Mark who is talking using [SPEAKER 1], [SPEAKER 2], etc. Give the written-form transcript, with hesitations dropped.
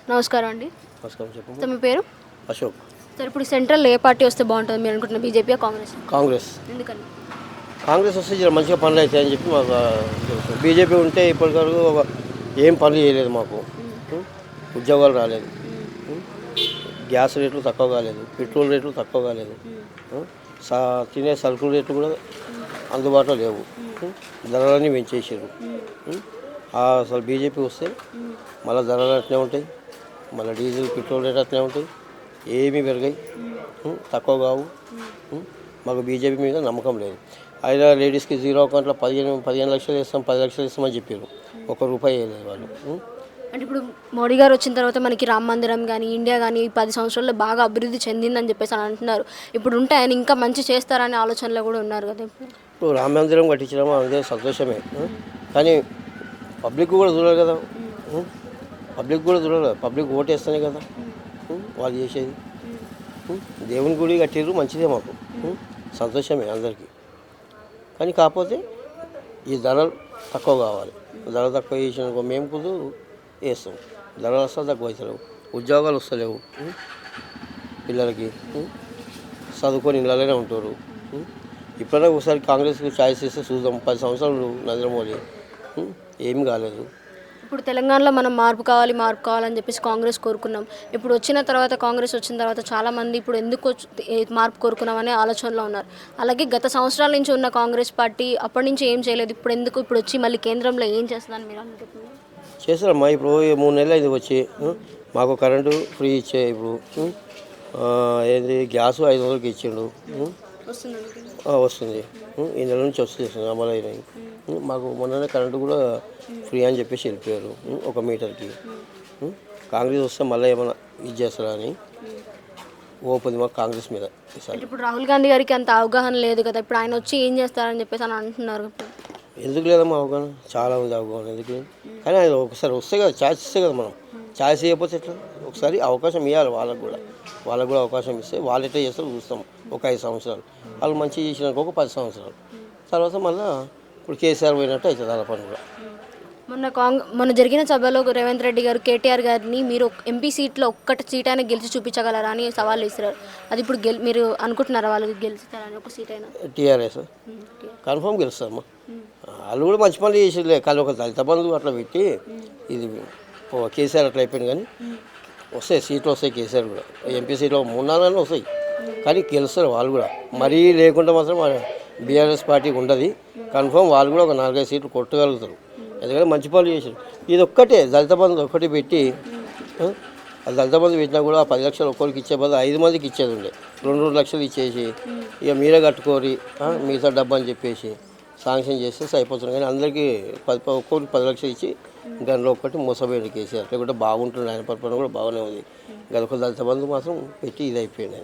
[SPEAKER 1] నమస్కారం అండి.
[SPEAKER 2] నమస్కారం. చెప్పు.
[SPEAKER 1] సో మీ పేరు?
[SPEAKER 2] అశోక్.
[SPEAKER 1] సార్ ఇప్పుడు సెంట్రల్ ఏ పార్టీ వస్తే బాగుంటుంది మీరు అనుకుంటున్న బీజేపీ కాంగ్రెస్?
[SPEAKER 2] కాంగ్రెస్.
[SPEAKER 1] ఎందుకని?
[SPEAKER 2] కాంగ్రెస్ వస్తే జర మంచిగా పనులు అవుతాయని చెప్పి మాకు తెలుసు. బీజేపీ ఉంటే ఇప్పటివరకు ఏం పనులు చేయలేదు మాకు. ఉద్యోగాలు రాలేదు. గ్యాస్ రేట్లు తక్కువ కాలేదు, పెట్రోల్ రేట్లు తక్కువ కాలేదు, తినే సరుకుల రేట్లు కూడా అందుబాటులో లేవు. ధరలన్నీ పెంచేసారు. అసలు బీజేపీ వస్తే మళ్ళీ ధరలు అట్లే ఉంటాయి, మళ్ళీ డీజిల్ పెట్రోల్ రేట్ అట్లే ఉంటాయి, ఏమీ పెరిగాయి, తక్కువ కావు. మాకు బీజేపీ మీద నమ్మకం లేదు. అయినా లేడీస్కి 0 అకౌంట్లో 15 లక్షలు ఇస్తాం, 10 లక్షలు ఇస్తామని చెప్పారు. ₹1 వేయలేదు వాళ్ళు.
[SPEAKER 1] అంటే ఇప్పుడు మోడీ గారు వచ్చిన తర్వాత మనకి రామ మందిరం కానీ ఇండియా కానీ 10 సంవత్సరాల్లో బాగా అభివృద్ధి చెందిందని చెప్పేసి అని అంటున్నారు. ఇప్పుడు ఉంటే ఆయన ఇంకా మంచి చేస్తారనే ఆలోచనలో కూడా ఉన్నారు కదా.
[SPEAKER 2] ఇప్పుడు రామ మందిరం కట్టించడం అదే సంతోషమే, కానీ పబ్లిక్ కూడా చూడాలి కదా. పబ్లిక్ ఓటేస్తేనే కదా వాళ్ళు చేసేది. దేవుని గుడి కట్టిర్రు, మంచిదే, మాకు సంతోషమే అందరికీ. కానీ కాకపోతే ఈ ధరలు తక్కువ కావాలి. ధర తక్కువ చేసిన మేము కూడా వేస్తాం. ధరలు అసలు తక్కువ అవుతలేవు, ఉద్యోగాలు వస్తలేవు, పిల్లలకి చదువుకొని ఇళ్ళలోనే ఉంటారు. ఇప్పుడైనా ఒకసారి కాంగ్రెస్కి ఛాయిస్ ఇస్తే చూద్దాం. 10 సంవత్సరాలు నరేంద్ర మోడీ ఏమి కాలేదు.
[SPEAKER 1] ఇప్పుడు తెలంగాణలో మనం మార్పు కావాలని చెప్పేసి కాంగ్రెస్ కోరుకున్నాం. ఇప్పుడు కాంగ్రెస్ వచ్చిన తర్వాత చాలామంది ఇప్పుడు ఎందుకు మార్పు కోరుకున్నామనే ఆలోచనలో ఉన్నారు. అలాగే గత సంవత్సరాల నుంచి ఉన్న కాంగ్రెస్ పార్టీ అప్పటి నుంచి ఏం చేయలేదు, ఇప్పుడు వచ్చి మళ్ళీ కేంద్రంలో ఏం చేస్తుందని మీరు అనుకుంటున్నారు?
[SPEAKER 2] చేస్తారమ్మా. ఇప్పుడు 3 నెలలు అయింది వచ్చి. మాకు కరెంటు ఫ్రీ ఇచ్చే. ఇప్పుడు ఏది గ్యాస్ 500కి ఇచ్చిండు, వస్తుంది. ఈ నెల నుంచి వస్తుంది, అమలు అయినాయి. మాకు మొన్ననే కరెంటు కూడా ఫ్రీ అని చెప్పేసి వెళ్ళిపోయారు 1 మీటర్కి. కాంగ్రెస్ వస్తే మళ్ళీ ఏమైనా ఇది చేస్తారా అని ఓపెన్ మాకు కాంగ్రెస్ మీద.
[SPEAKER 1] ఇప్పుడు రాహుల్ గాంధీ గారికి అంత అవగాహన లేదు కదా, ఇప్పుడు ఆయన వచ్చి ఏం చేస్తారని చెప్పేసి అని అంటున్నారు.
[SPEAKER 2] ఎందుకు లేదమ్మా అవగాహన? చాలా ఉంది అవగాహన, ఎందుకు లేదు? కానీ ఆయన ఒకసారి వస్తే కదా, ఛాయిస్ ఇస్తే కదా. మనం ఛాయిస్ ఇవ్వకపోతే ఎట్లా? ఒకసారి అవకాశం ఇవ్వాలి వాళ్ళకు కూడా అవకాశం ఇస్తే వాళ్ళు ఎట్లా చేస్తారో చూస్తాం. ఒక 5 సంవత్సరాలు వాళ్ళు మంచిగా చేసినాక ఒక 10 సంవత్సరాలు తర్వాత మళ్ళీ ఇప్పుడు కేసీఆర్ పోయినట్టు అవుతుంది వాళ్ళ పని కూడా.
[SPEAKER 1] మొన్న జరిగిన సభలో రేవంత్ రెడ్డి గారు కేటీఆర్ గారిని మీరు ఎంపీ సీట్లో ఒక్కటి సీట్ అయినా గెలిచి చూపించగలరా అని సవాల్ ఇస్తారు. అది ఇప్పుడు మీరు అనుకుంటున్నారా వాళ్ళు గెలుస్తారని? ఒక సీట్ అయినా
[SPEAKER 2] టీఆర్ఎస్ కన్ఫర్మ్ గెలుస్తారమ్మా. వాళ్ళు కూడా మంచి పనులు చేసేదిలే, కానీ ఒక దళిత బంధువు అట్లా పెట్టి ఇది కేసీఆర్ అట్లా అయిపోయింది. కానీ వస్తాయి సీట్లు, వస్తాయి కేసీఆర్ కూడా. ఎంపీ సీట్లో 3-4 వస్తాయి, కానీ గెలుస్తారు వాళ్ళు కూడా. మరీ లేకుండా మాత్రం బీఆర్ఎస్ పార్టీకి ఉండదు. కన్ఫర్మ్ వాళ్ళు కూడా ఒక 4-5 సీట్లు కొట్టగలుగుతారు, ఎందుకంటే మంచి పనులు చేశారు. ఇది ఒక్కటే దళిత బంధు ఒక్కటి పెట్టి, అది దళిత బంధు పెట్టినా కూడా 10 లక్షలు ఒక్కరికి ఇచ్చే బదులు 5 మందికి ఇచ్చేది ఉండే. 2 లక్షలు ఇచ్చేసి ఇక మీరే కట్టుకోరి మిగతా డబ్బు అని చెప్పేసి శాంక్షన్ చేస్తే అయిపోతుంది. కానీ అందరికీ ఒక్కొక్కరికి 10 లక్షలు ఇచ్చి గన్లో ఒక్కటి మోసపోయాడు కేసీఆర్. లేకుంటే బాగుంటుంది, ఆయన పరిపాలన కూడా బాగానే ఉంది. గదొక దళిత బంధు మాత్రం పెట్టి ఇది అయిపోయింది.